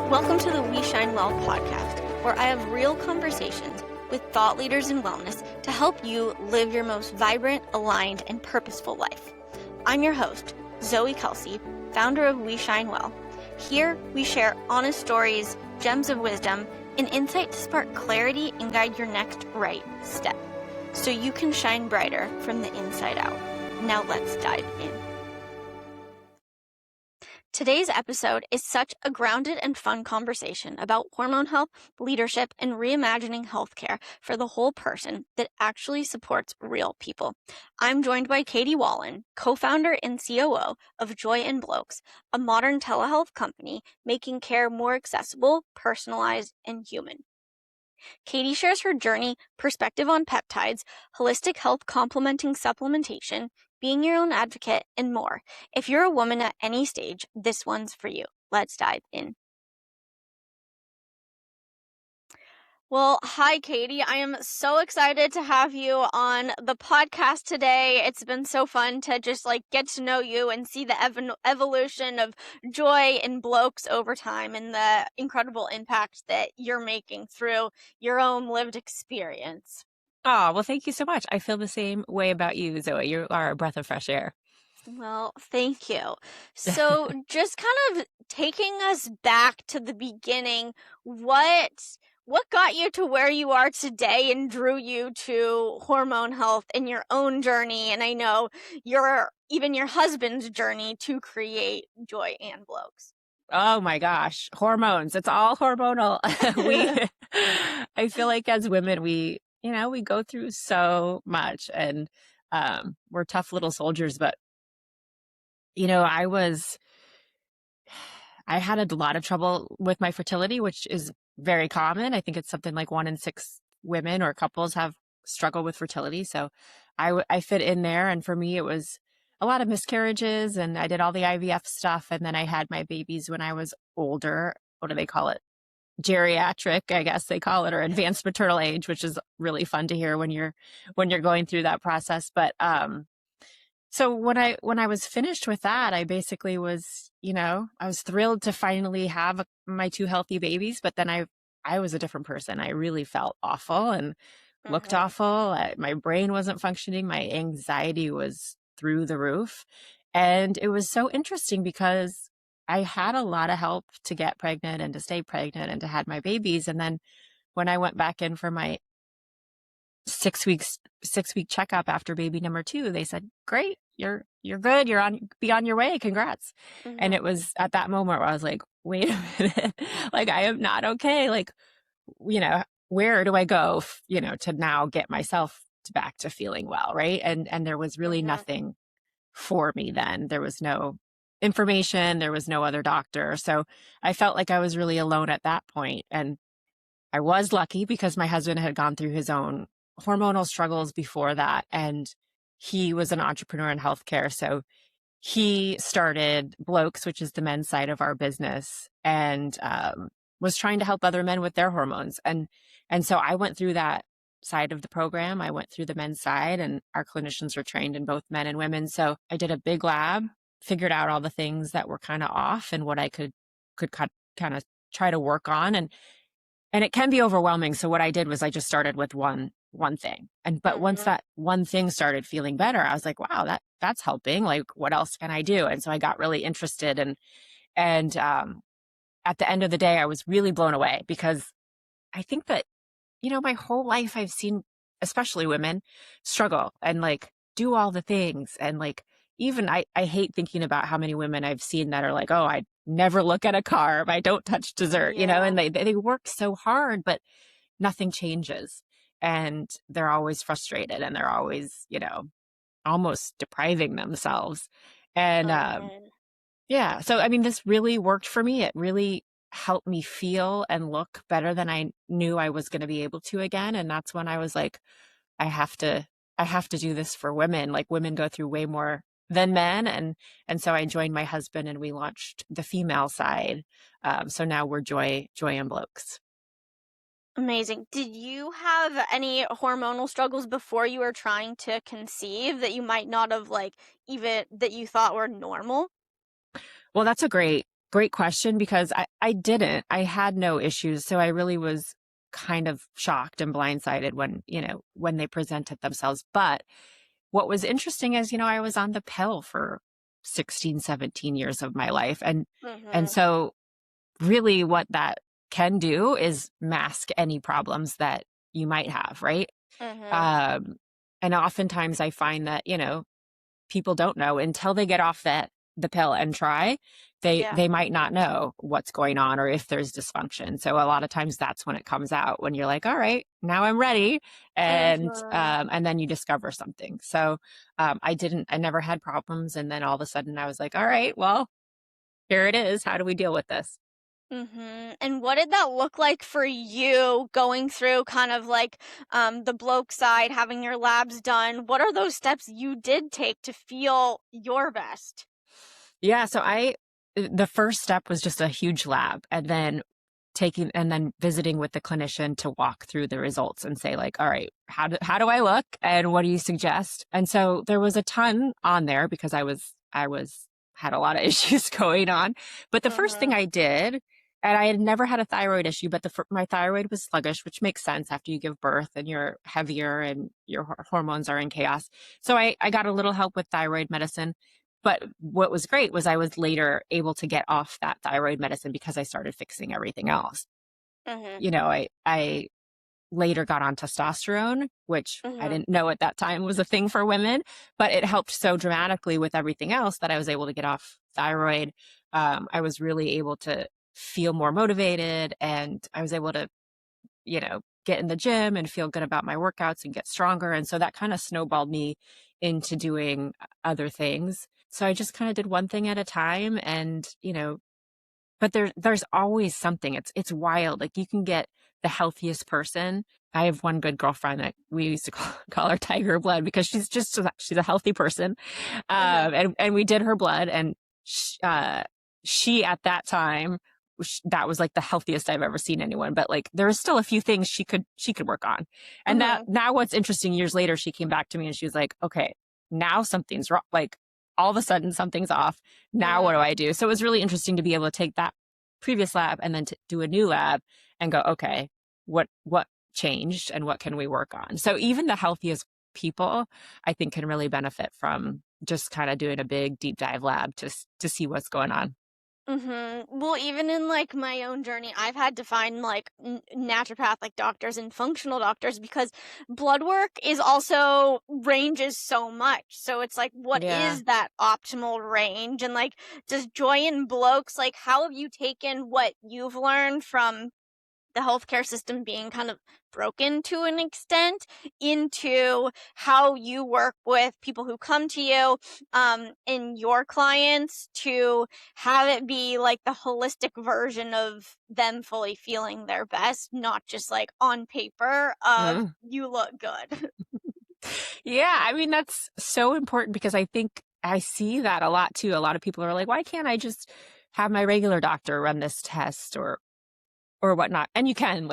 Welcome to the We Shine Well podcast, where I have real conversations with thought leaders in wellness to help you live your most vibrant, aligned, and purposeful life. I'm your host, Zoe Kelsey, founder of We Shine Well. Here, we share honest stories, gems of wisdom, and insight to spark clarity and guide your next right step, so you can shine brighter from the inside out. Now let's dive in. Today's episode is such a grounded and fun conversation about hormone health, leadership, and reimagining healthcare for the whole person that actually supports real people. I'm joined by Katy Whalen, co-founder and COO of JOI+Blokes, a modern telehealth company making care more accessible, personalized, and human. Katy shares her journey, perspective on peptides, holistic health complementing supplementation, being your own advocate, and more. If you're a woman at any stage, this one's for you. Let's dive in. Well, hi, Katy. I am so excited to have you on the podcast today. It's been so fun to just get to know you and see the evolution of JOI+Blokes over time and the incredible impact that you're making through your own lived experience. Oh, well, thank you so much. I feel the same way about you, Zoe. You are a breath of fresh air. Well, thank you. So just kind of taking us back to the beginning, what got you to where you are today and drew you to hormone health in your own journey? And I know even your husband's journey to create JOI+Blokes. Oh my gosh, hormones. It's all hormonal. I feel like as women, we go through so much, and we're tough little soldiers, but I had a lot of trouble with my fertility, which is very common. I think it's something like 1 in 6 women or couples have struggled with fertility. So I fit in there. And for me, it was a lot of miscarriages, and I did all the IVF stuff. And then I had my babies when I was older. What do they call it? Geriatric, I guess they call it, or advanced maternal age, which is really fun to hear when you're going through that process. But so when I was finished with that, I basically was, I was thrilled to finally have my 2 healthy babies. But then I was a different person. I really felt awful and looked awful. My brain wasn't functioning. My anxiety was through the roof. And it was so interesting because I had a lot of help to get pregnant and to stay pregnant and to have my babies. And then when I went back in for my 6-week checkup after baby number 2, they said, "Great, you're good. Be on your way. Congrats." And it was at that moment where I was like, wait a minute, I am not okay. Where do I go, to now get myself back to feeling well. Right. And there was really nothing for me then. There was no information. There was no other doctor. So I felt like I was really alone at that point. And I was lucky because my husband had gone through his own hormonal struggles before that. And he was an entrepreneur in healthcare. So he started Blokes, which is the men's side of our business, and was trying to help other men with their hormones. And so I went through that side of the program. I went through the men's side, and our clinicians were trained in both men and women. So I did a big lab, figured out all the things that were kind of off and what I could kind of try to work on. And it can be overwhelming. So what I did was I just started with one thing. But once that one thing started feeling better, I was like, wow, that's helping. What else can I do? And so I got really interested. And at the end of the day, I was really blown away because I think that, my whole life I've seen, especially women, struggle and do all the things. And even I hate thinking about how many women I've seen that are like, oh, I never look at a carb. I don't touch dessert, and they work so hard, but nothing changes. And they're always frustrated, and they're always, almost depriving themselves. And so, this really worked for me. It really helped me feel and look better than I knew I was going to be able to again. And that's when I was like, I have to do this for women. Women go through way more than men. And so I joined my husband and we launched the female side. So now we're JOI+Blokes. Amazing. Did you have any hormonal struggles before you were trying to conceive that you might not have even that you thought were normal? Well, that's a great Great question, because I didn't. I had no issues. So I really was kind of shocked and blindsided when, when they presented themselves. But what was interesting is, I was on the pill for 16, 17 years of my life. And Mm-hmm. so really what that can do is mask any problems that you might have, right? Mm-hmm. Um, and oftentimes I find that, people don't know until they get off the pill and try. Yeah. They might not know what's going on or if there's dysfunction. So a lot of times that's when it comes out, when you're like, all right, now I'm ready. Mm-hmm. And then you discover something. So I never had problems. And then all of a sudden I was like, all right, well, here it is. How do we deal with this? Mm-hmm. And what did that look like for you going through kind of like the bloke side, having your labs done? What are those steps you did take to feel your best? Yeah. The first step was just a huge lab, and then visiting with the clinician to walk through the results and say like, all right, how do I look and what do you suggest? And so there was a ton on there because I was had a lot of issues going on. But the first thing Mm-hmm. I did, and I had never had a thyroid issue, but my thyroid was sluggish, which makes sense after you give birth and you're heavier and your hormones are in chaos. So I got a little help with thyroid medicine. But what was great was I was later able to get off that thyroid medicine because I started fixing everything else. Mm-hmm. I later got on testosterone, which I Mm-hmm. didn't know at that time was a thing for women, but it helped so dramatically with everything else that I was able to get off thyroid. I was really able to feel more motivated, and I was able to, get in the gym and feel good about my workouts and get stronger. And so that kind of snowballed me into doing other things. So I just kind of did one thing at a time, and, but there's always something. It's wild. Like you can get the healthiest person. I have one good girlfriend that we used to call her Tiger Blood because she's a healthy person. Mm-hmm. And we did her blood, and she at that time, that was like the healthiest I've ever seen anyone. But like there was still a few things she could work on. And that Mm-hmm. now what's interesting, years later she came back to me and she was like, okay, now something's wrong. Like all of a sudden something's off. Now what do I do? So it was really interesting to be able to take that previous lab and then to do a new lab and go, okay, what changed and what can we work on? So even the healthiest people, I think, can really benefit from just kind of doing a big deep dive lab to see what's going on. Well, even in like my own journey, I've had to find like naturopathic doctors and functional doctors because blood work is also ranges so much. So it's like, what Yeah. is that optimal range? And like, does JOI+Blokes, like, how have you taken what you've learned from the healthcare system being kind of broken to an extent into how you work with people who come to you and your clients to have it be like the holistic version of them fully feeling their best, not just like on paper of Mm. you look good. Yeah, I mean that's so important because I think I see that a lot too. A lot of people are like, why can't I just have my regular doctor run this test or whatnot? And you can,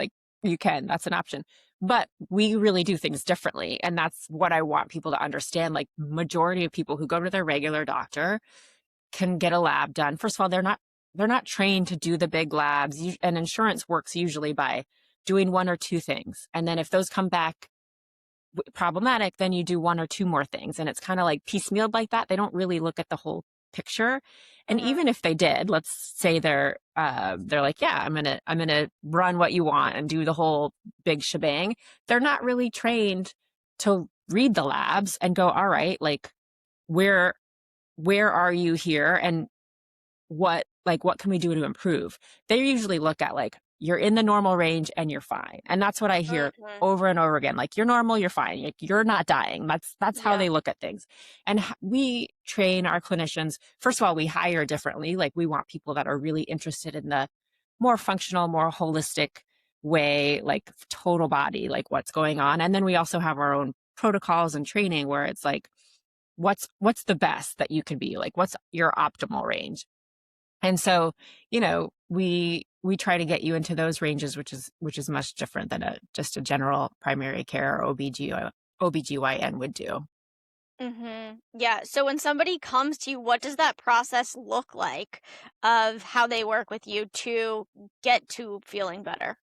that's an option. But we really do things differently. And that's what I want people to understand. Like majority of people who go to their regular doctor can get a lab done. First of all, they're not trained to do the big labs. And insurance works usually by doing one or two things. And then if those come back problematic, then you do one or two more things. And it's kind of like piecemealed like that. They don't really look at the whole picture. And Mm-hmm. even if they did, let's say they're like, yeah, I'm gonna run what you want and do the whole big shebang. They're not really trained to read the labs and go, all right, like where where are you here and what can we do to improve? They usually look at like you're in the normal range and you're fine. And that's what I hear Mm-hmm. over and over again. Like you're normal, you're fine. Like, you're not dying. That's how Yeah. they look at things. And we train our clinicians. First of all, we hire differently. Like we want people that are really interested in the more functional, more holistic way, like total body, like what's going on. And then we also have our own protocols and training where it's like what's the best that you can be, like what's your optimal range. And so, we try to get you into those ranges, which is much different than just a general primary care or OBGYN would do. Yeah. So when somebody comes to you, what does that process look like of how they work with you to get to feeling better?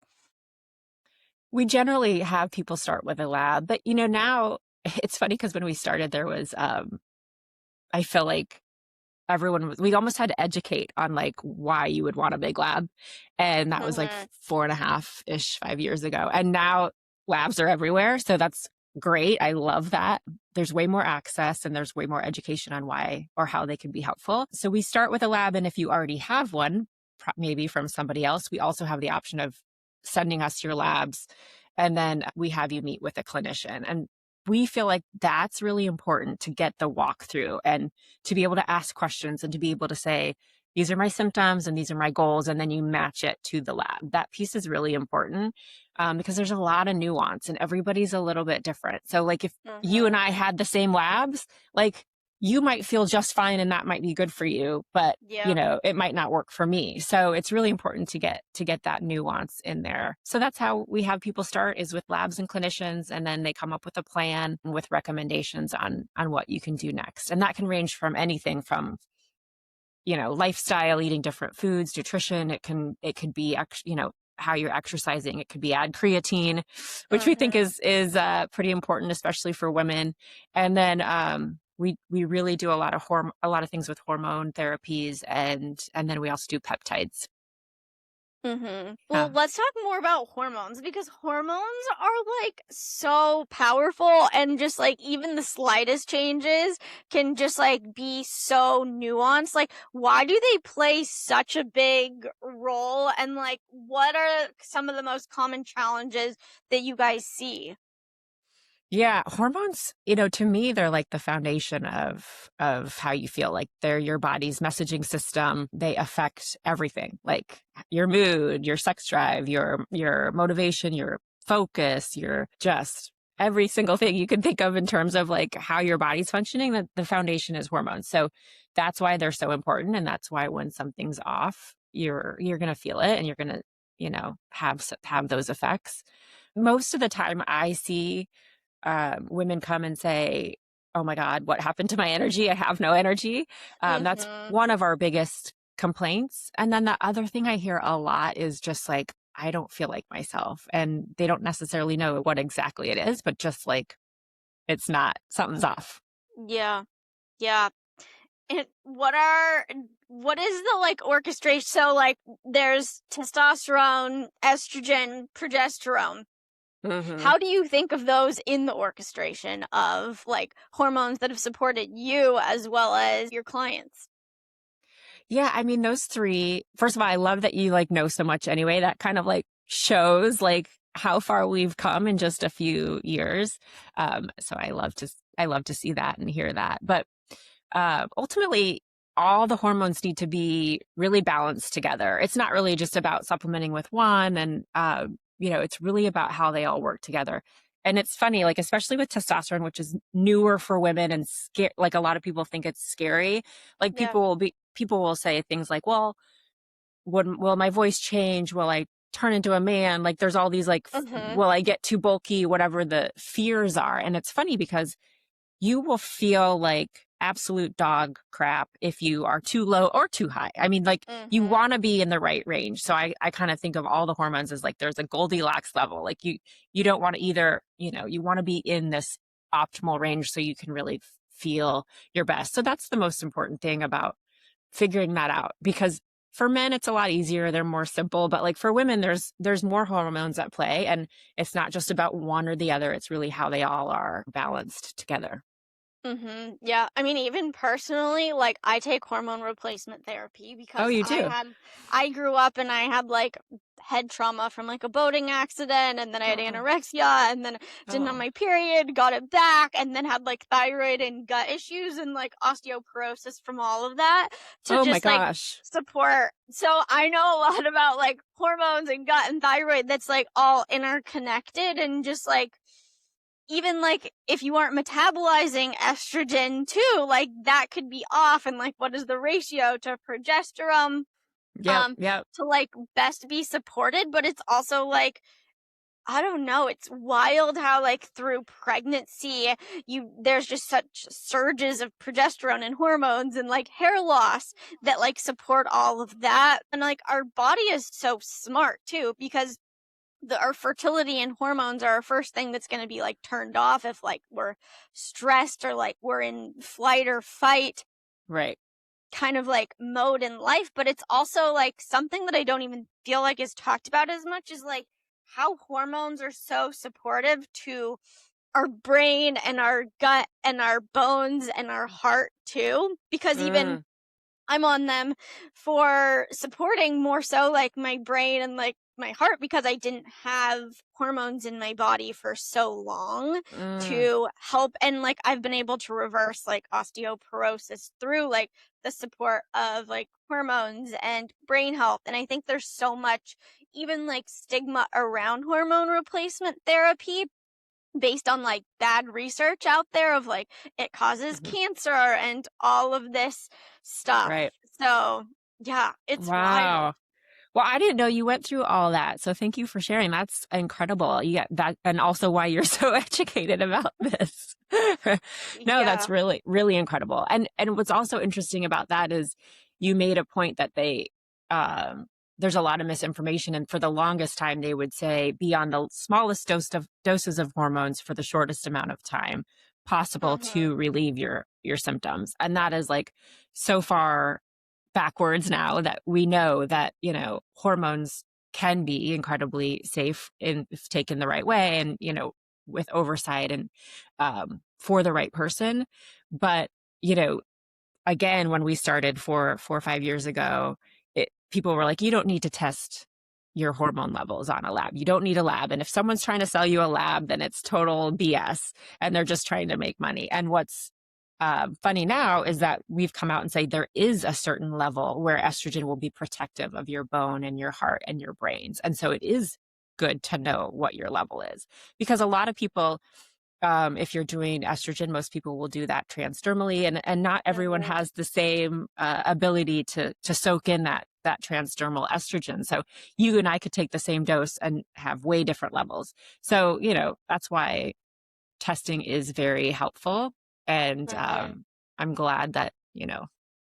We generally have people start with a lab, but now it's funny because when we started, there was, I feel like we almost had to educate on like why you would want a big lab. And that was like Mhm. 4.5-ish, 5 years ago. And now labs are everywhere. So that's great. I love that. There's way more access and there's way more education on why or how they can be helpful. So we start with a lab. And if you already have one, maybe from somebody else, we also have the option of sending us your labs. And then we have you meet with a clinician. And we feel like that's really important to get the walkthrough and to be able to ask questions and to be able to say, these are my symptoms and these are my goals. And then you match it to the lab. That piece is really important because there's a lot of nuance and everybody's a little bit different. So like if you and Mhm. I had the same labs, like you might feel just fine and that might be good for you, but Yeah. it might not work for me. So it's really important to get that nuance in there. So that's how we have people start, is with labs and clinicians, and then they come up with a plan with recommendations on what you can do next. And that can range from anything from lifestyle, eating different foods, nutrition. It could be how you're exercising. It could be add creatine, which we think Mhm. is pretty important, especially for women. And then we really do a lot of things with hormone therapies, and then we also do peptides. Well, Yeah. let's talk more about hormones because hormones are like so powerful and just like even the slightest changes can just like be so nuanced. Like, why do they play such a big role? And like, what are some of the most common challenges that you guys see? Yeah, hormones, to me, they're like the foundation of how you feel. Like they're your body's messaging system. They affect everything, like your mood, your sex drive, your motivation, your focus, your just every single thing you can think of in terms of like how your body's functioning. That the foundation is hormones. So that's why they're so important, and that's why when something's off, you're gonna feel it, and you're gonna have those effects. Most of the time, I see women come and say, "Oh my God, what happened to my energy? I have no energy." That's Mhm. one of our biggest complaints. And then the other thing I hear a lot is just like, I don't feel like myself. And they don't necessarily know what exactly it is, but just like, it's not, something's off. Yeah. Yeah. And what is the like orchestration? So like there's testosterone, estrogen, progesterone. Hmm. How do you think of those in the orchestration of like hormones that have supported you as well as your clients? Yeah, I mean, those three, first of all, I love that you like know so much anyway. That kind of like shows like how far we've come in just a few years. So I love to see that and hear that. But ultimately, all the hormones need to be really balanced together. It's not really just about supplementing with one, and it's really about how they all work together. And it's funny, like especially with testosterone, which is newer for women and scare. Like a lot of people think it's scary. Like Yeah. people will say things like, "Well, will my voice change? Will I turn into a man?" Like there's all these like, Mhm. will I get too bulky? Whatever the fears are, and it's funny because you will feel like absolute dog crap if you are too low or too high. I mean, like you Mhm. want to be in the right range. So I kind of think of all the hormones as like there's a Goldilocks level. Like you don't want to either, you want to be in this optimal range so you can really feel your best. So that's the most important thing about figuring that out, because for men it's a lot easier, they're more simple, but like for women there's more hormones at play, and it's not just about one or the other, it's really how they all are balanced together. Yeah. I mean, even personally, like I take hormone replacement therapy Oh, because you do? I grew up and I had like head trauma from like a boating accident and then I had Oh, anorexia and then didn't have oh. my period, got it back and then had like thyroid and gut issues and like osteoporosis from all of that to Oh my just like gosh. support. So I know a lot about like hormones and gut and thyroid that's like all interconnected and just like even like if you aren't metabolizing estrogen too, like that could be off and like what is the ratio to progesterone Yep, um yep. to like best be supported, but it's also like I don't know. It's wild how like through pregnancy there's just such surges of progesterone and hormones and like hair loss that like support all of that. And like our body is so smart too, because our fertility and hormones are our first thing that's going to be like turned off if like we're stressed or like we're in flight or fight Right. kind of like mode in life. But it's also like something that I don't even feel like is talked about as much, is like how hormones are so supportive to our brain and our gut and our bones and our heart too, because even Mm, I'm on them for supporting more so like my brain and like my heart, because I didn't have hormones in my body for so long mm, to help. And like I've been able to reverse like osteoporosis through like the support of like hormones and brain health. And I think there's so much even like stigma around hormone replacement therapy based on like bad research out there of like it causes mhm. cancer and all of this stuff. Right. So, yeah, it's wild. Wow. Well, I didn't know you went through all that. So thank you for sharing. That's incredible. Yeah, that, and also why you're so educated about this. No, that's Yeah. really, really incredible. And what's also interesting about that is you made a point that um, there's a lot of misinformation, and for the longest time they would say be on the smallest doses of hormones for the shortest amount of time possible Mhm. to relieve your symptoms, and that is like so far backwards now that we know that, hormones can be incredibly safe if taken the right way and, with oversight and for the right person. But, you know, again, when we started 4 or 5 years ago, people were like, you don't need to test your hormone levels on a lab. You don't need a lab. And if someone's trying to sell you a lab, then it's total BS and they're just trying to make money. And what's funny now is that we've come out and say there is a certain level where estrogen will be protective of your bone and your heart and your brains. And so it is good to know what your level is, because a lot of people, if you're doing estrogen, most people will do that transdermally, and not everyone Mhm. has the same ability to soak in that transdermal estrogen. So you and I could take the same dose and have way different levels. So that's why testing is very helpful, and Mhm. I'm glad that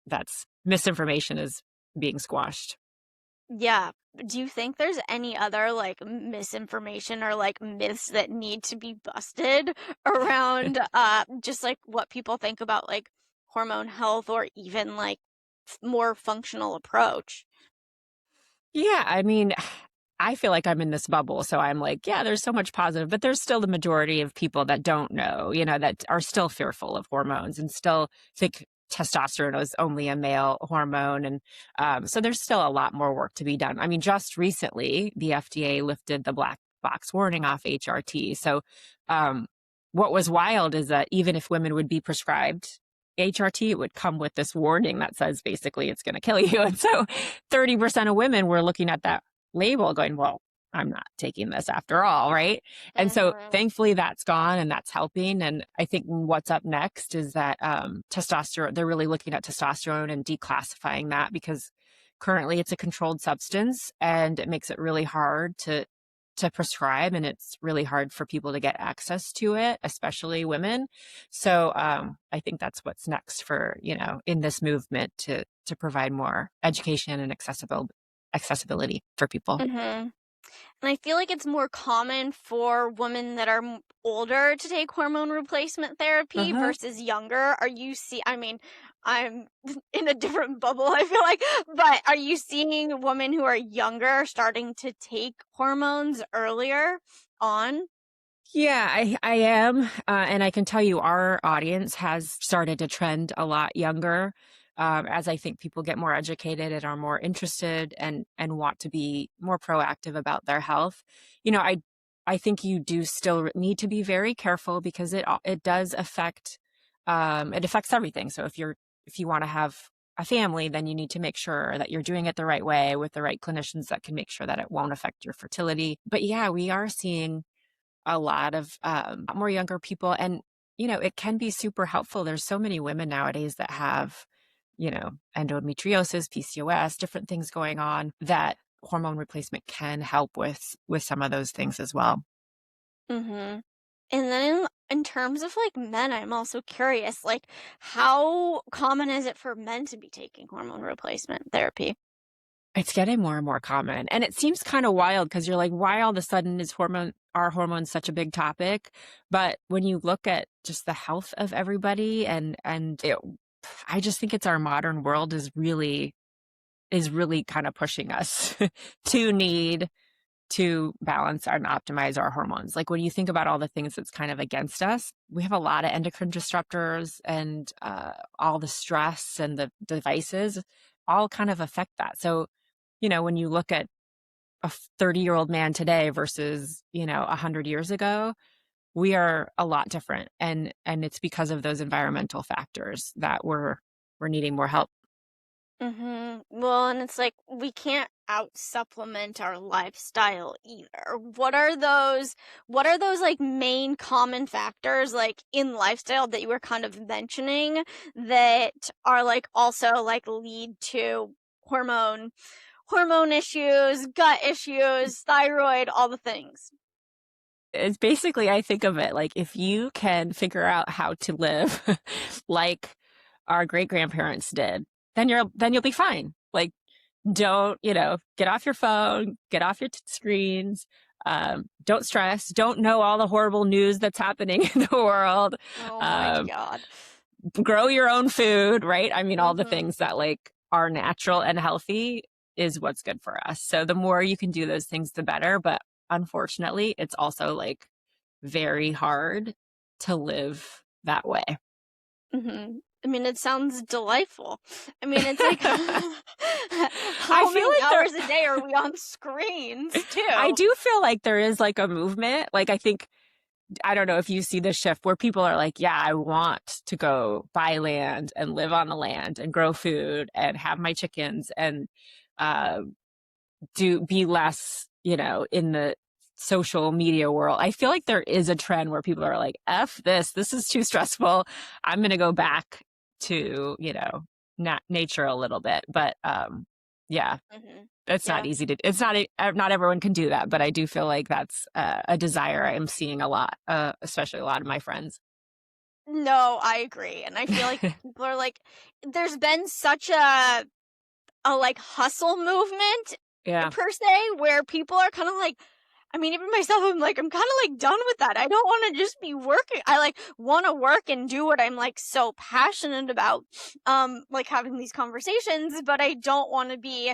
that's misinformation is being squashed. Yeah. Do you think there's any other like misinformation or like myths that need to be busted around just like what people think about like hormone health or even like more functional approach? Yeah, I mean, I feel like I'm in this bubble. So I'm like, yeah, there's so much positive, but there's still the majority of people that don't know, that are still fearful of hormones and still think testosterone is only a male hormone. And so there's still a lot more work to be done. I mean, just recently, the FDA lifted the black box warning off HRT. So um, what was wild is that even if women would be prescribed HRT, it would come with this warning that says basically it's going to kill you. And so 30% of women were looking at that label going, well, I'm not taking this after all, right? And so Mhm. thankfully that's gone and that's helping. And I think what's up next is that testosterone, they're really looking at testosterone and declassifying that, because currently it's a controlled substance and it makes it really hard to prescribe, and it's really hard for people to get access to it, especially women. So I think that's what's next for, in this movement to provide more education and accessibility for people. Mhm. And I feel like it's more common for women that are older to take hormone replacement therapy Uh-huh. versus younger. I mean, I'm in a different bubble, I feel like, but are you seeing women who are younger starting to take hormones earlier on? Yeah, I am. And I can tell you our audience has started to trend a lot younger, as I think people get more educated and are more interested and want to be more proactive about their health. I think you do still need to be very careful, because it does affect it affects everything. So if you want to have a family, then you need to make sure that you're doing it the right way with the right clinicians that can make sure that it won't affect your fertility. But yeah, we are seeing a lot of more younger people, and it can be super helpful. There's so many women nowadays that have endometriosis, PCOS, different things going on, that hormone replacement can help with some of those things as well. Mm-hmm. And then in terms of like men, I'm also curious, like how common is it for men to be taking hormone replacement therapy? It's getting more and more common. And it seems kind of wild because you're like, why all of a sudden is our hormones such a big topic? But when you look at just the health of everybody I just think it's our modern world is really kind of pushing us to need to balance and optimize our hormones. Like when you think about all the things that's kind of against us, we have a lot of endocrine disruptors and all the stress and the devices all kind of affect that. So, when you look at a 30-year-old man today versus, 100 years ago, we are a lot different. And it's because of those environmental factors that we're needing more help. Mm-hmm. Well, and it's like we can't out supplement our lifestyle either. What are those like main common factors like in lifestyle that you were kind of mentioning that are like also like lead to hormone issues, gut issues, thyroid, all the things? It's basically, I think of it like if you can figure out how to live like our great grandparents did, then you'll be fine. Like, don't, get off your phone, get off your screens. Don't stress. Don't know all the horrible news that's happening in the world. Oh my Um, God. Grow your own food, right? I mean, all the Mm-hmm. things that like are natural and healthy is what's good for us. So the more you can do those things, the better. But unfortunately, it's also like very hard to live that way. Mm-hmm. I mean, it sounds delightful. I mean, it's like I how feel many like there hours a day are we on screens I too? do feel like there is like a movement. Like I don't know if you see the shift where people are like, yeah, I want to go buy land and live on the land and grow food and have my chickens and uh, be less, in the social media world. I feel like there is a trend where people are like, F this is too stressful. I'm going to go back to, not nature a little bit. But yeah, Mm-hmm. it's not Yeah. easy not everyone can do that, but I do feel like that's a desire I'm seeing a lot, especially a lot of my friends. No, I agree. And I feel like people are like, there's been such a like hustle movement Yeah. per se where people are kind of like, I mean, even myself, I'm like, I'm kind of like done with that. I don't want to just be working. I like want to work and do what I'm like so passionate about, like having these conversations, but I don't want to be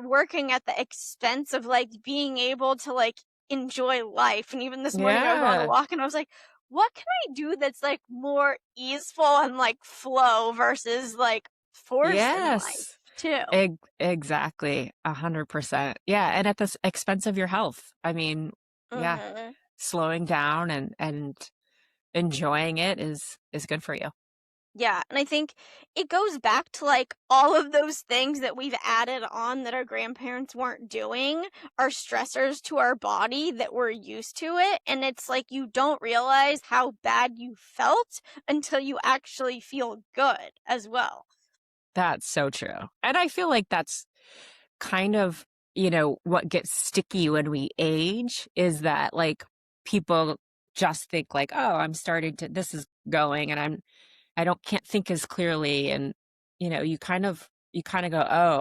working at the expense of like being able to like enjoy life. And even this morning I was on a Yeah. walk and I was like, what can I do that's like more easeful and like flow versus like forced in life Yes. too? Exactly. 100%. Yeah. And at the expense of your health. I mean, yeah, Hmm. slowing down and enjoying it is good for you. Yeah, and I think it goes back to like all of those things that we've added on that our grandparents weren't doing are stressors to our body that we're used to it. And it's like you don't realize how bad you felt until you actually feel good as well. That's so true. And I feel like that's kind of, what gets sticky when we age is that like people just think like, oh, this is going and I can't think as clearly. And, you kind of go, oh,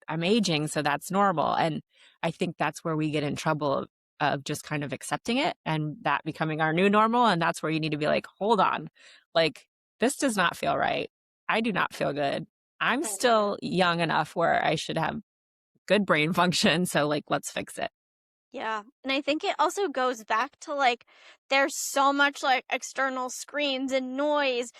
I'm aging. So that's normal. And I think that's where we get in trouble of just kind of accepting it and that becoming our new normal. And that's where you need to be like, hold on, like this does not feel right. I do not feel good. I'm Mhm. still young enough where I should have good brain function. So like, let's fix it. Yeah. And I think it also goes back to like there's so much like external screens and noise.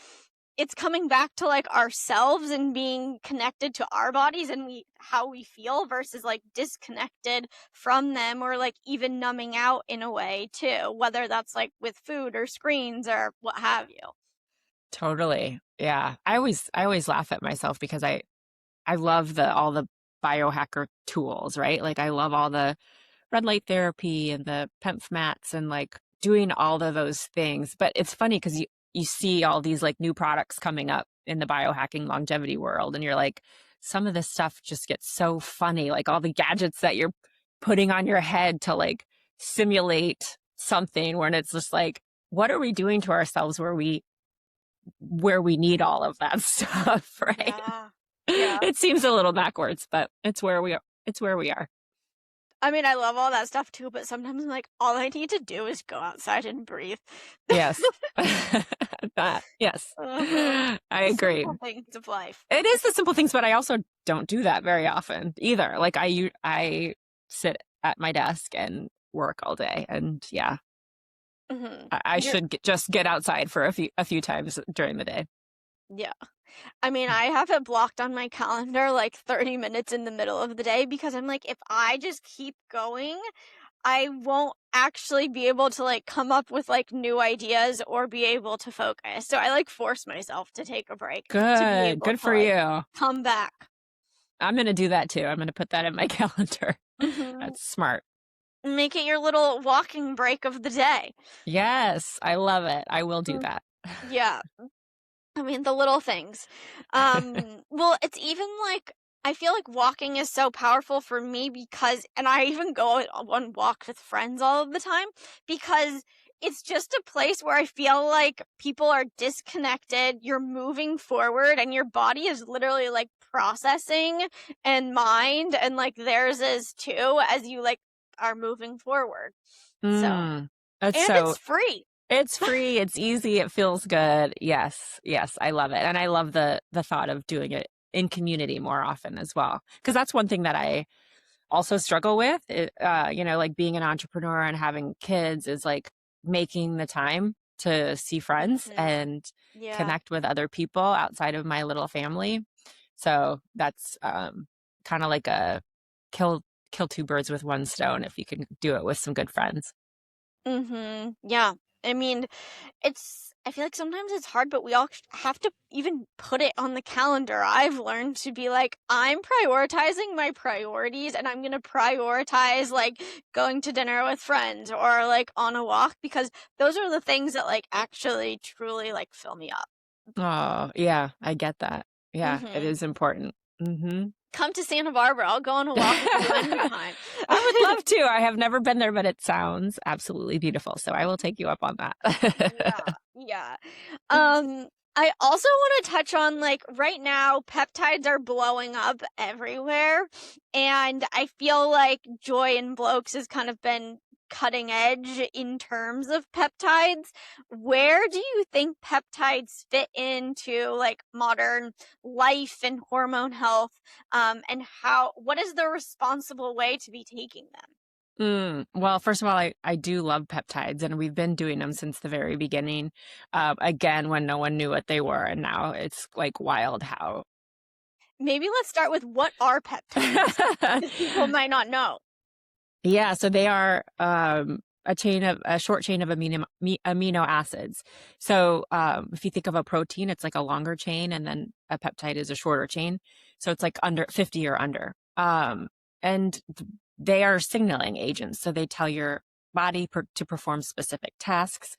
It's coming back to like ourselves and being connected to our bodies and we how we feel versus like disconnected from them or like even numbing out in a way too, whether that's like with food or screens or what have you. Totally. Yeah. I always laugh at myself because I love all the biohacker tools, right? Like I love all the red light therapy and the PEMF mats and like doing all of those things. But it's funny because you see all these like new products coming up in the biohacking longevity world and you're like, some of this stuff just gets so funny, like all the gadgets that you're putting on your head to like simulate something, when it's just like, what are we doing to ourselves where we need all of that stuff, right? Yeah. Yeah. It seems a little backwards, but it's where we are. It's where we are. I mean, I love all that stuff too, but sometimes I'm like, all I need to do is go outside and breathe. Yes. Yes. Uh-huh. I agree. Simple things of life. It is the simple things, but I also don't do that very often either. Like I sit at my desk and work all day, and yeah, Mm-hmm. I should just get outside for a few times during the day. Yeah. I mean, I have it blocked on my calendar like 30 minutes in the middle of the day because I'm like, if I just keep going, I won't actually be able to like come up with like new ideas or be able to focus. So I like force myself to take a break to be able Good to for like you. come back. I'm going to do that too. I'm going to put that in my calendar. Mm-hmm. That's smart. Make it your little walking break of the day. Yes, I love it. I will do Mm. that. Yeah. I mean, the little things. Well, it's even like, I feel like walking is so powerful for me because, and I even go on walks with friends all of the time because it's just a place where I feel like people are disconnected. You're moving forward and your body is literally like processing, and mind and like theirs is too, as you like are moving forward. So, That's and so it's free. It's free, it's easy, it feels good. Yes, yes, I love it. And I love the thought of doing it in community more often as well. Because that's one thing that I also struggle with. Like being an entrepreneur and having kids is like making the time to see friends Mhm. and Yeah. connect with other people outside of my little family. So that's kind of like a kill two birds with one stone if you can do it with some good friends. Yeah. I mean, I feel like sometimes it's hard, but we all have to even put it on the calendar. I've learned to be like, I'm prioritizing my priorities and I'm going to prioritize like going to dinner with friends or like on a walk because those are the things that like actually truly like fill me up. Oh, yeah, I get that. Yeah, it hmm is important. Come to Santa Barbara. I'll go on a walk with you anytime. I would love to. I have never been there, but it sounds absolutely beautiful. So I will take you up on that. Yeah, yeah. I also want to touch on like right now, peptides are blowing up everywhere, and I feel like JOI+Blokes has kind of been cutting edge in terms of peptides. Where do you think peptides fit into like modern life and hormone health? And what is the responsible way to be taking them? Well, first of all, I do love peptides, and we've been doing them since the very beginning. Again, when no one knew what they were, and now it's like wild how. Maybe let's start with what are peptides? Because people might not know. Yeah, so they are a short chain of amino acids. So if you think of a protein, it's like a longer chain, and then a peptide is a shorter chain. So it's like under 50 or under. And they are signaling agents. So they tell your body to perform specific tasks.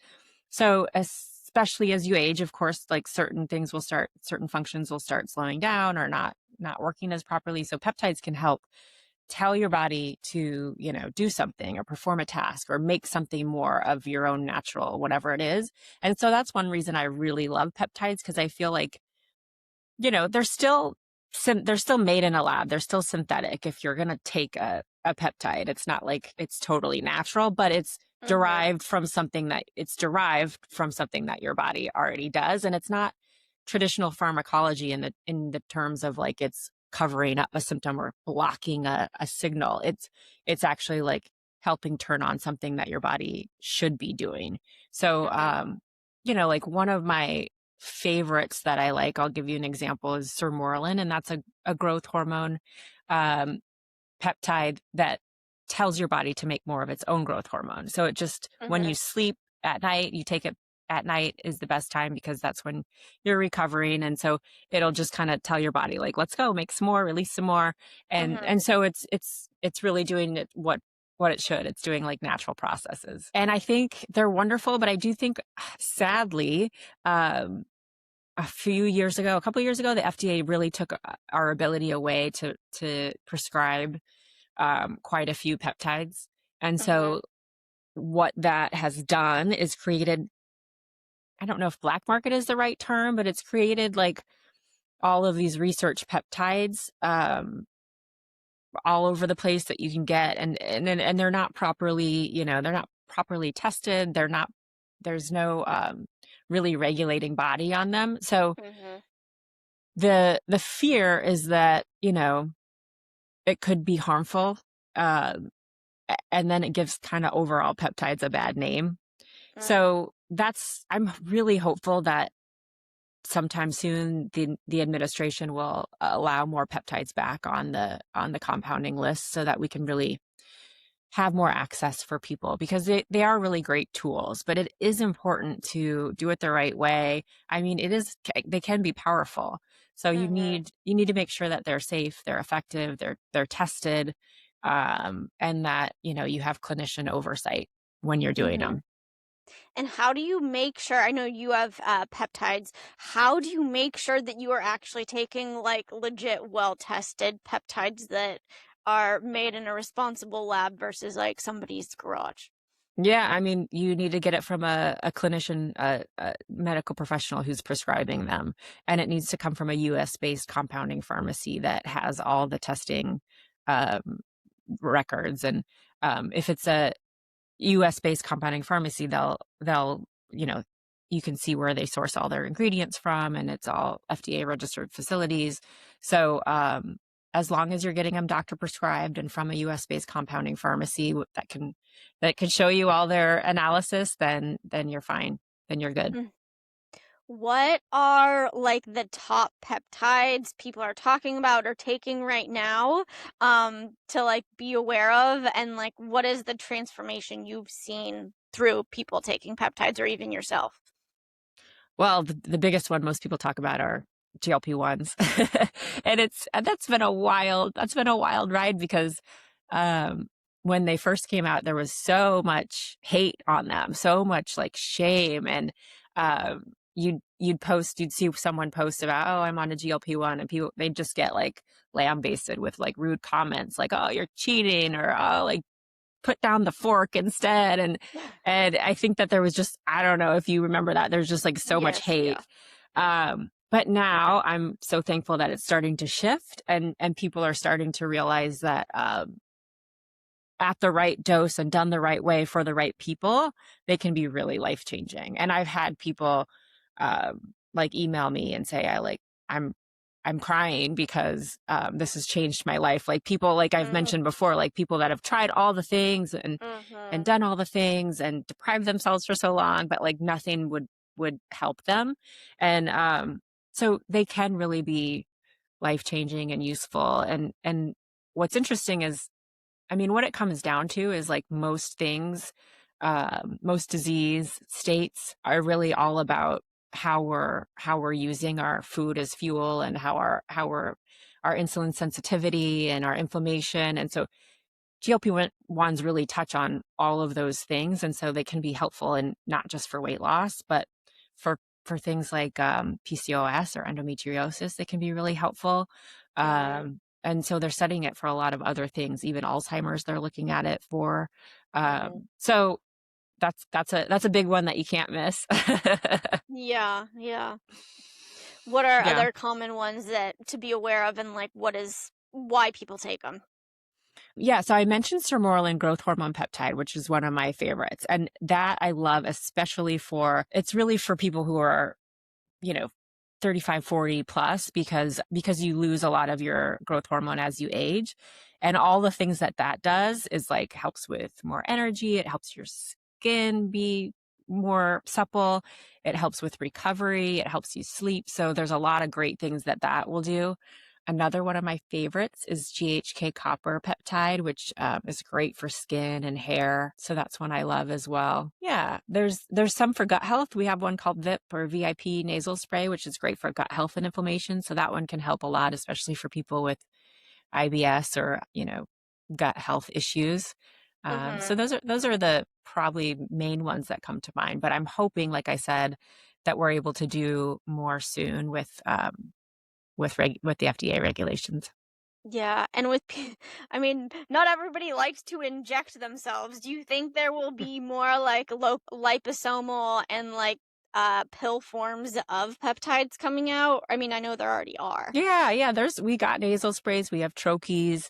So especially as you age, of course, like certain functions will start slowing down or not working as properly. So peptides can help tell your body to, do something or perform a task or make something more of your own natural, whatever it is. And so that's one reason I really love peptides, because I feel like, they're still made in a lab. They're still synthetic. If you're going to take a peptide, it's not like it's totally natural, but it's derived from something that your body already does. And it's not traditional pharmacology in the terms of like it's covering up a symptom or blocking a signal. It's actually like helping turn on something that your body should be doing. So, like one of my favorites that I like, I'll give you an example, is Whalen, and that's a growth hormone peptide that tells your body to make more of its own growth hormone. So it just, when you sleep at night, you take it at night is the best time because that's when you're recovering. And so it'll just kind of tell your body like, let's go, make some more, release some more. And so it's really doing what it should. It's doing like natural processes. And I think they're wonderful, but I do think sadly, a couple years ago, the FDA really took our ability away to prescribe quite a few peptides. And Mm-hmm. so what that has done is created, I don't know if black market is the right term, but it's created like all of these research peptides all over the place that you can get, and they're not properly, they're not properly tested. There's no really regulating body on them. So Mm-hmm. the fear is that, it could be harmful. Um, and then it gives kind of overall peptides a bad name. Mm. So I'm really hopeful that sometime soon the administration will allow more peptides back on the compounding list so that we can really have more access for people, because they are really great tools, but it is important to do it the right way. I mean, they can be powerful. So Mm-hmm. you need to make sure that they're safe, they're effective, they're tested, and that, you have clinician oversight when you're doing Mm-hmm. them. And how do you make sure, I know you have peptides, how do you make sure that you are actually taking like legit well-tested peptides that are made in a responsible lab versus like somebody's garage? Yeah, I mean, you need to get it from a clinician, a medical professional who's prescribing them, and it needs to come from a US-based compounding pharmacy that has all the testing um, records. And if it's a US-based compounding pharmacy, they'll you know you can see where they source all their ingredients from, and it's all FDA registered facilities. So as long as you're getting them doctor prescribed and from a US-based compounding pharmacy that can show you all their analysis, then you're fine. Then you're good. Mm. What are like the top peptides people are talking about or taking right now to like be aware of, and like what is the transformation you've seen through people taking peptides or even yourself? Well, the biggest one most people talk about are GLP-1s. And that's been a wild ride because um when they first came out, there was so much hate on them, so much like shame. And you'd see someone post about, oh, I'm on a GLP-1, and people, they'd just get like lambasted with like rude comments like, oh, you're cheating, or oh, like put down the fork instead. And I think that there was just, I don't know if you remember that, there's just like so much Yes, hate. yeah. But now I'm so thankful that it's starting to shift, and people are starting to realize that at the right dose and done the right way for the right people, they can be really life changing. And I've had people like email me and say, I'm I'm crying because this has changed my life. Like people, like I've Mm, mentioned before, like people that have tried all the things and mhm, done all the things and deprived themselves for so long, but like nothing would help them. And so they can really be life changing and useful. And what's interesting is, I mean, what it comes down to is like most things, most disease states are really all about how we're using our food as fuel, and how we're our insulin sensitivity and our inflammation. And so GLP-1s really touch on all of those things, and so they can be helpful, and not just for weight loss, but for things like PCOS or endometriosis. They can be really helpful. mhm, And so they're studying it for a lot of other things, even Alzheimer's. They're looking at it for. mhm. So that's a big one that you can't miss. Yeah, yeah. What are Yeah. other common ones that to be aware of, and like what is why people take them? Yeah, so I mentioned sermorelin growth hormone peptide, which is one of my favorites. And that I love, especially it's really for people who are, you know, 35, 40 plus, because you lose a lot of your growth hormone as you age. And all the things that does is like helps with more energy, it helps your skin be more supple, it helps with recovery, it helps you sleep. So there's a lot of great things that will do. Another one of my favorites is GHK copper peptide, which is great for skin and hair. So that's one I love as well. Yeah, there's some for gut health. We have one called VIP, or VIP nasal spray, which is great for gut health and inflammation. So that one can help a lot, especially for people with IBS or, gut health issues. So Mm-hmm. those are the probably main ones that come to mind. But I'm hoping, like I said, that we're able to do more soon with the FDA regulations. Yeah, and I mean, not everybody likes to inject themselves. Do you think there will be more like liposomal and like pill forms of peptides coming out? I mean, I know there already are. Yeah, yeah. We got nasal sprays, we have troches,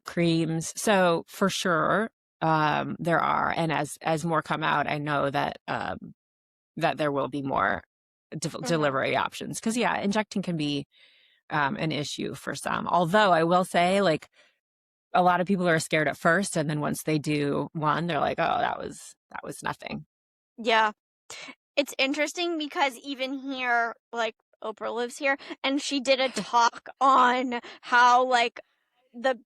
creams. So for sure, there are, and as more come out, I know that that there will be more Mm-hmm. delivery options. Because yeah, injecting can be an issue for some. Although I will say, like a lot of people are scared at first, and then once they do one, they're like, "Oh, that was nothing." Yeah. It's interesting because even here, like Oprah lives here, and she did a talk on how like the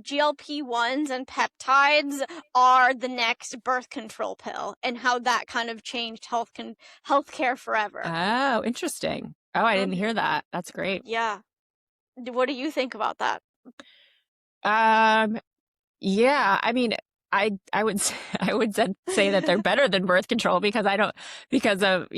GLP-1s and peptides are the next birth control pill and how that kind of changed healthcare forever. Oh, interesting. Oh, I didn't hear Mhm. that. That's great. Yeah. What do you think about that? Um, Yeah, I mean, I would I would say that they're better than birth control because I don't because of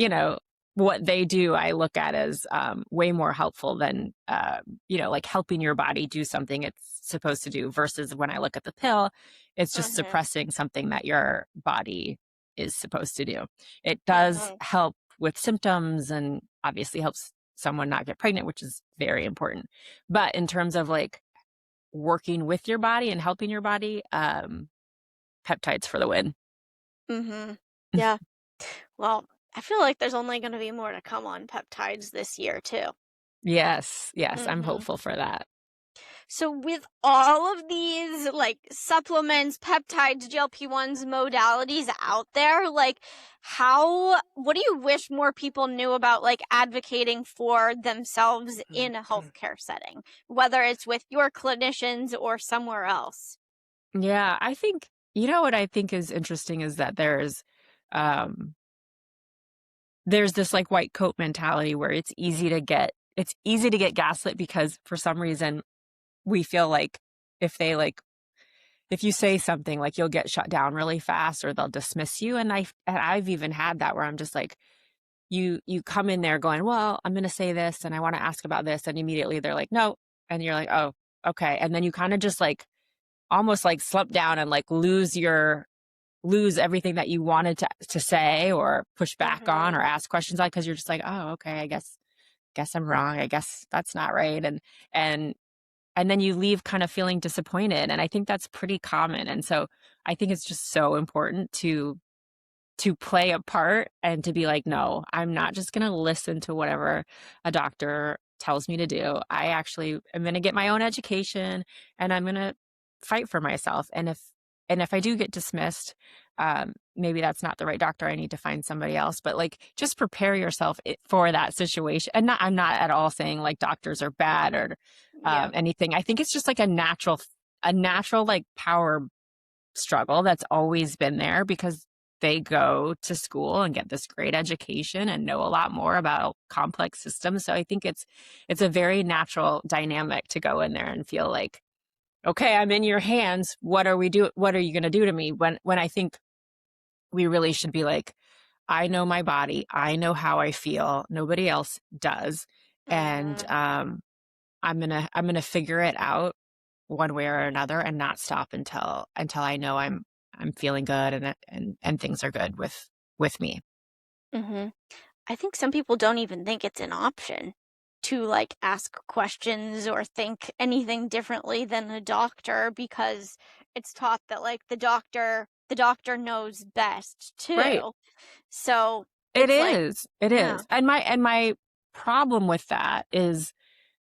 what they do. I look at as way more helpful than like helping your body do something it's supposed to do. Versus when I look at the pill, it's just Mhm. suppressing something that your body is supposed to do. It does Mhm. help with symptoms and obviously helps someone not get pregnant, which is very important. But in terms of like working with your body and helping your body, peptides for the win. Mhm. Yeah. Well, I feel like there's only going to be more to come on peptides this year too. Yes, yes, I'm Mhm. hopeful for that. So with all of these like supplements, peptides, GLP-1s, modalities out there, like what do you wish more people knew about like advocating for themselves in a healthcare setting, whether it's with your clinicians or somewhere else? Yeah, I think what I think is interesting is that um there's this like white coat mentality where it's easy to get gaslit because for some reason we feel like if they like if you say something like you'll get shut down really fast or they'll dismiss you, and I've even had that where I'm just like you come in there going, well, I'm going to say this and I want to ask about this. And immediately they're like, no. And you're like, oh, okay. And then you kind of just like almost like slump down and like lose everything that you wanted to say or push back on Mhm. or ask questions on because you're just like, oh, okay, guess I'm wrong. I guess that's not right. And and then you leave kind of feeling disappointed. And I think that's pretty common. And so I think it's just so important to play a part and to be like, no, I'm not just going to listen to whatever a doctor tells me to do. I actually am going to get my own education and I'm going to fight for myself. And if I do get dismissed, maybe that's not the right doctor. I need to find somebody else. But like, just prepare yourself for that situation. And I'm not at all saying like doctors are bad or Yeah. anything. I think it's just like a natural like power struggle that's always been there because they go to school and get this great education and know a lot more about complex systems. So I think it's a very natural dynamic to go in there and feel like, okay, I'm in your hands. What are you going to do to me? When I think we really should be like, I know my body. I know how I feel. Nobody else does. And Mhm. I'm gonna figure it out one way or another and not stop until I know I'm feeling good and things are good with me. Mhm. I think some people don't even think it's an option to like ask questions or think anything differently than a doctor because it's taught that like the doctor knows best Right. too. So It it's like, is. It yeah. is. And my problem with that is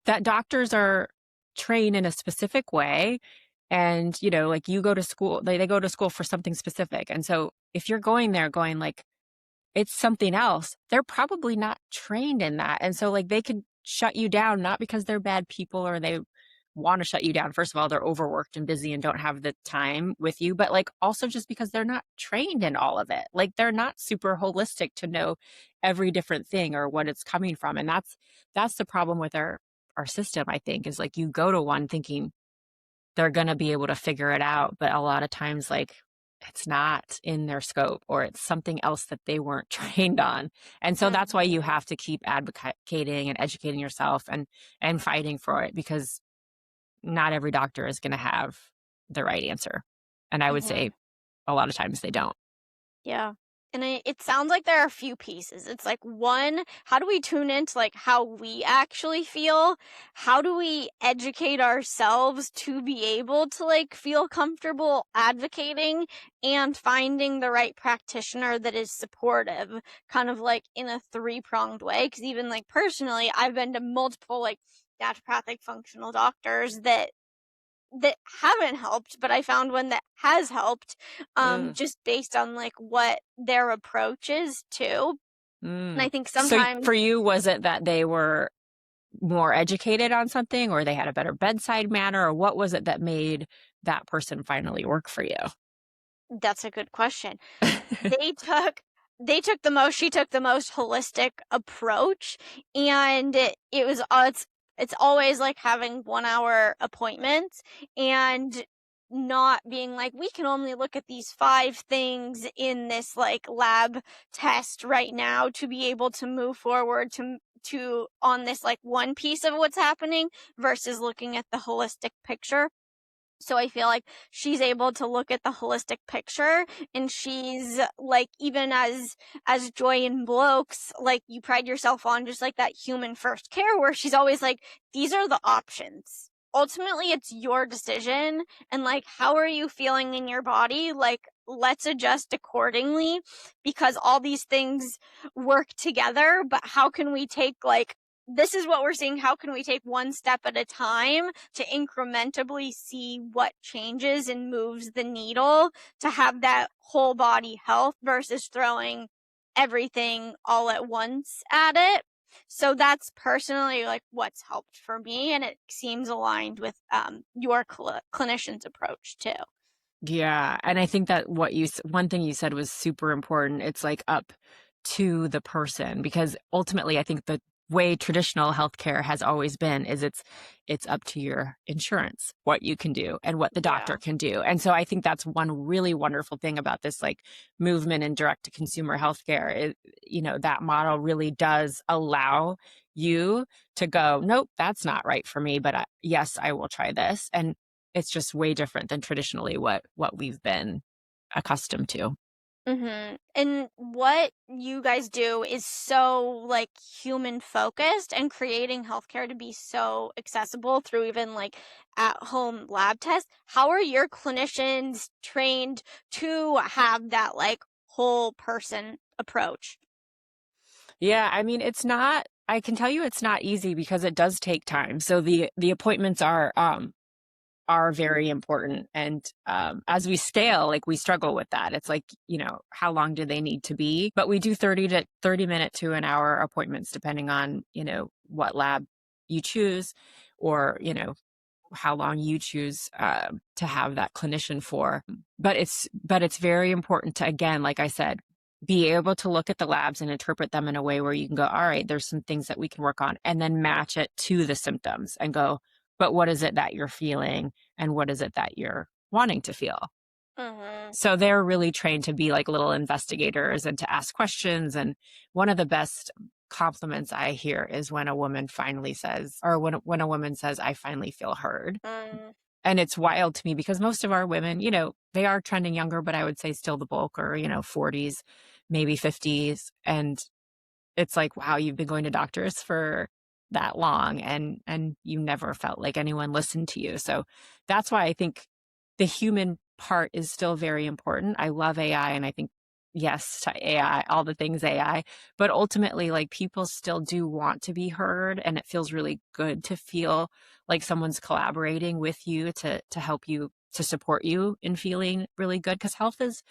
that doctors are trained in a specific way. And, like you go to school, they go to school for something specific. And so if you're going there going like, it's something else, they're probably not trained in that. And so like they could shut you down, not because they're bad people or they want to shut you down. First of all, they're overworked and busy and don't have the time with you, but like also just because they're not trained in all of it. Like they're not super holistic to know every different thing or what it's coming from. And that's the problem with our system, I think, is like you go to one thinking they're going to be able to figure it out. But a lot of times, like, it's not in their scope, or it's something else that they weren't trained on. And so that's why you Mhm. have to keep advocating and educating yourself and fighting for it, because not every doctor is going to have the right answer. And I would say Mhm. a lot of times they don't. Yeah. And it sounds like there are a few pieces. It's like, one, how do we tune into like how we actually feel? How do we educate ourselves to be able to like feel comfortable advocating and finding the right practitioner that is supportive, kind of like in a three-pronged way? Because even like personally, I've been to multiple like naturopathic functional doctors that haven't helped, but I found one that has helped, Mm, just based on, like, what their approach is too, and I mm. think So sometimes for you, was it that they were more educated on something, or they had a better bedside manner, or what was it that made that person finally work for you? that's a good question. They took she took the most holistic approach, and it was it's always like having 1-hour appointments and not being like, "We can only look at these 5 things in this, like, lab test right now to be able to move forward to on this, like, one piece of what's happening," versus looking at the holistic picture. So I feel like she's able to look at the holistic picture, and she's like, even as JOI+Blokes, like, you pride yourself on just like that human first care, where she's always like, these are the options. Ultimately, it's your decision, and like, how are you feeling in your body? Like, let's adjust accordingly, because all these things work together, but how can we take like, this is what we're seeing, how can we take one step at a time to incrementally see what changes and moves the needle to have that whole body health versus throwing everything all at once at it. So that's personally like what's helped for me, and it seems aligned with your clinician's approach too. Yeah, and I think that one thing you said was super important. It's like up to the person, because ultimately I think the way traditional healthcare has always been is it's up to your insurance what you can do and what the doctor Yeah. can do. And so I think that's one really wonderful thing about this like movement in direct to consumer healthcare. That model really does allow you to go, nope, that's not right for me, but yes, I will try this. And it's just way different than traditionally what we've been accustomed to. And what you guys do is so like human focused and creating healthcare to be so accessible through even like at home lab tests. How are your clinicians trained to have that like whole person approach? Yeah, I mean, I can tell you it's not easy because it does take time. So the appointments are very important. And as we scale, like we struggle with that. It's like, how long do they need to be? But we do 30 minute to an hour appointments, depending on, what lab you choose, or, how long you choose to have that clinician for. But it's very important to, again, like I said, be able to look at the labs and interpret them in a way where you can go, all right, there's some things that we can work on, and then match it to the symptoms and go, but what is it that you're feeling, and what is it that you're wanting to feel? Mhm. So they're really trained to be like little investigators and to ask questions. And one of the best compliments I hear is when a woman finally says, or when a woman says, I finally feel heard. Mm, And it's wild to me because most of our women, they are trending younger, but I would say still the bulk are, 40s, maybe 50s. And it's like, wow, you've been going to doctors for that long, and you never felt like anyone listened to you. So that's why I think the human part is still very important. I love AI, and I think yes to AI, all the things AI, but ultimately, like, people still do want to be heard, and it feels really good to feel like someone's collaborating with you to help you, to support you in feeling really good, because health is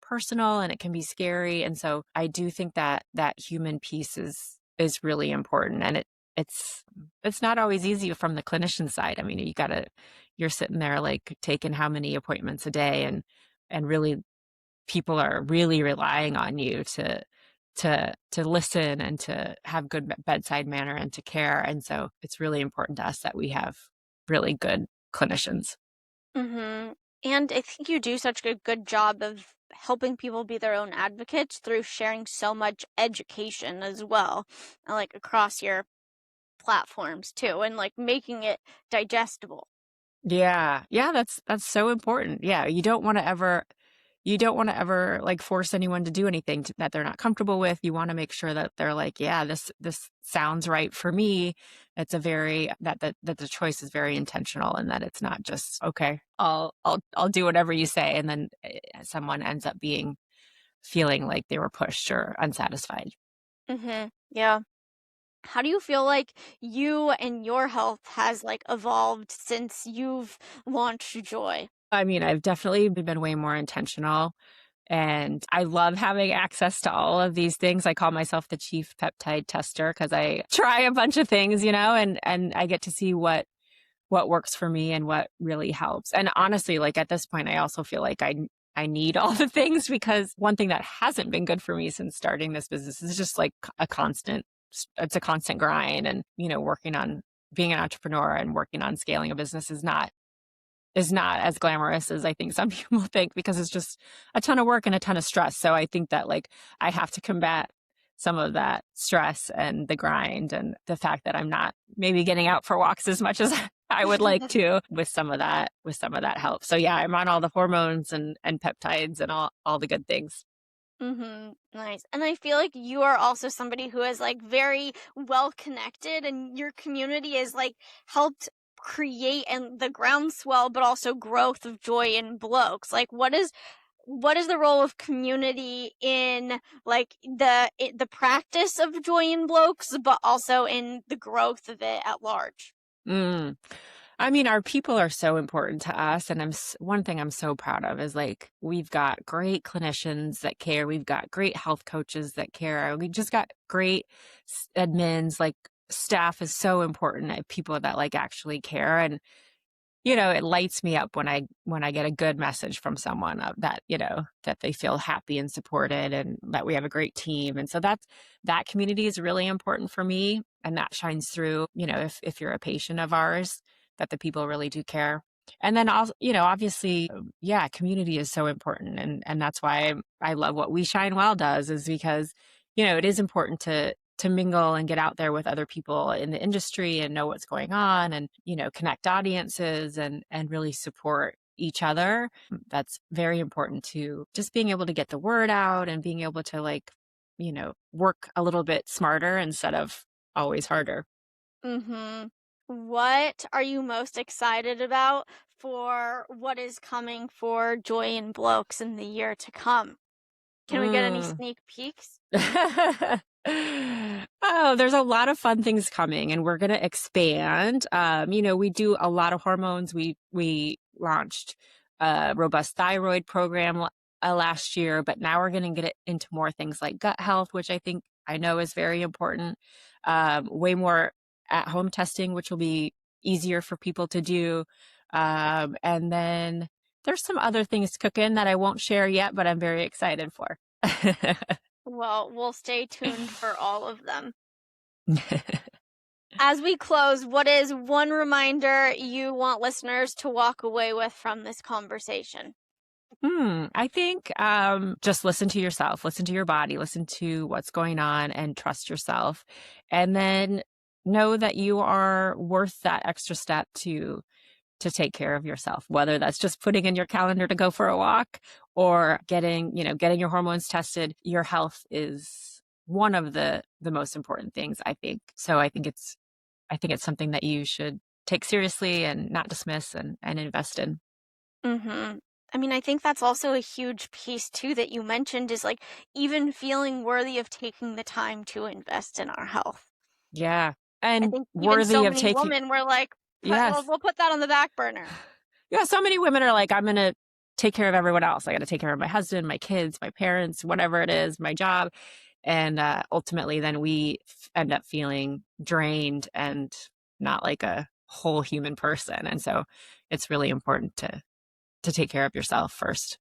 personal and it can be scary. And so I do think that that human piece is really important. And it's not always easy from the clinician side. I mean, you're sitting there like taking how many appointments a day, and really people are really relying on you to listen and to have good bedside manner and to care. And so it's really important to us that we have really good clinicians. Mm-hmm. And I think you do such a good job of helping people be their own advocates through sharing so much education as well, like across your platforms too, and like making it digestible. Yeah. Yeah, that's so important. Yeah, you don't want to ever like force anyone to do anything that they're not comfortable with. You want to make sure that they're like, yeah, this sounds right for me. It's a very that the choice is very intentional and that it's not just okay, I'll do whatever you say and then someone ends up being feeling like they were pushed or unsatisfied. Mm-hmm. Yeah. How do you feel like you and your health has like evolved since you've launched Joy? I mean, I've definitely been way more intentional. And I love having access to all of these things. I call myself the chief peptide tester because I try a bunch of things, and I get to see what works for me and what really helps. And honestly, like at this point, I also feel like I need all the things because one thing that hasn't been good for me since starting this business is just like it's a constant grind and, working on being an entrepreneur and working on scaling a business is not as glamorous as I think some people think because it's just a ton of work and a ton of stress. So I think that like I have to combat some of that stress and the grind and the fact that I'm not maybe getting out for walks as much as I would like to with some of that help. So yeah, I'm on all the hormones and peptides and all the good things. Mm-hmm. Nice. And I feel like you are also somebody who is like very well connected and your community is like helped create and the groundswell, but also growth of Joy in Blokes. Like what is the role of community in like the practice of Joy in Blokes, but also in the growth of it at large? Mm. I mean, our people are so important to us. And one thing I'm so proud of is like, we've got great clinicians that care. We've got great health coaches that care. We just got great admins. Like, staff is so important. People that like actually care. And, it lights me up when I get a good message from someone that, that they feel happy and supported and that we have a great team. And so that community is really important for me. And that shines through, if you're a patient of ours, that the people really do care. And then also, obviously, yeah, community is so important. And that's why I love what We Shine Well does is because, it is important to mingle and get out there with other people in the industry and know what's going on and, connect audiences and really support each other. That's very important to just being able to get the word out and being able to like, work a little bit smarter instead of always harder. Mm-hmm. What are you most excited about for what is coming for Joy and Blokes in the year to come? Can we get any Mm. sneak peeks? Oh, there's a lot of fun things coming and we're going to expand. We do a lot of hormones. We launched a robust thyroid program last year, but now we're going to get it into more things like gut health, which I know is very important. Way more at home testing, which will be easier for people to do. And then there's some other things cooking that I won't share yet, but I'm very excited for. Well, we'll stay tuned for all of them. As we close, what is one reminder you want listeners to walk away with from this conversation? I think just listen to yourself, listen to your body, listen to what's going on, and trust yourself. And then know that you are worth that extra step to take care of yourself, whether that's just putting in your calendar to go for a walk or getting your hormones tested. Your health is one of the most important things, I think. So I think it's something that you should take seriously and not dismiss and invest in. Mm-hmm. I mean, I think that's also a huge piece too that you mentioned is like even feeling worthy of taking the time to invest in our health. Yeah. I And think even worthy so of many taking, women were like, yes. we'll put that on the back burner. Yeah. So many women are like, I'm going to take care of everyone else. I got to take care of my husband, my kids, my parents, whatever it is, my job. And ultimately, then we end up feeling drained and not like a whole human person. And so it's really important to take care of yourself first.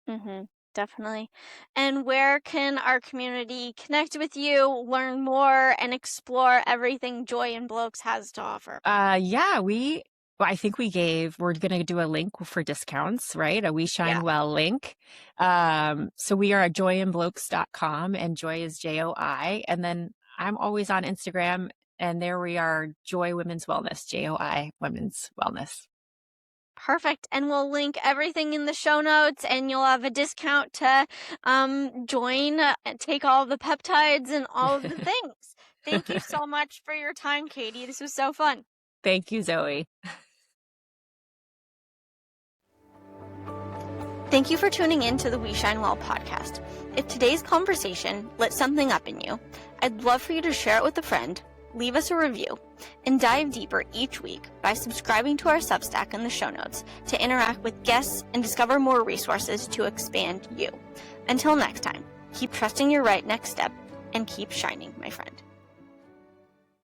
Mm-hmm. Definitely. And where can our community connect with you, learn more, and explore everything Joy and Blokes has to offer? Yeah, we Well, I think we're going to do a link for discounts, right? A We Yeah. Shine Well link. So we are at JOI+Blokes.com, and Joy is JOI. And then I'm always on Instagram, and there we are, Joy Women's Wellness, JOI Women's Wellness. Perfect. And we'll link everything in the show notes, and you'll have a discount to join and take all of the peptides and all of the things. Thank you so much for your time, Katy. This was so fun. Thank you, Zoe. Thank you for tuning in to the We Shine Well podcast. If today's conversation lit something up in you, I'd love for you to share it with a friend, leave us a review, and dive deeper each week by subscribing to our Substack in the show notes to interact with guests and discover more resources to expand you. Until next time, keep trusting your right next step and keep shining, my friend.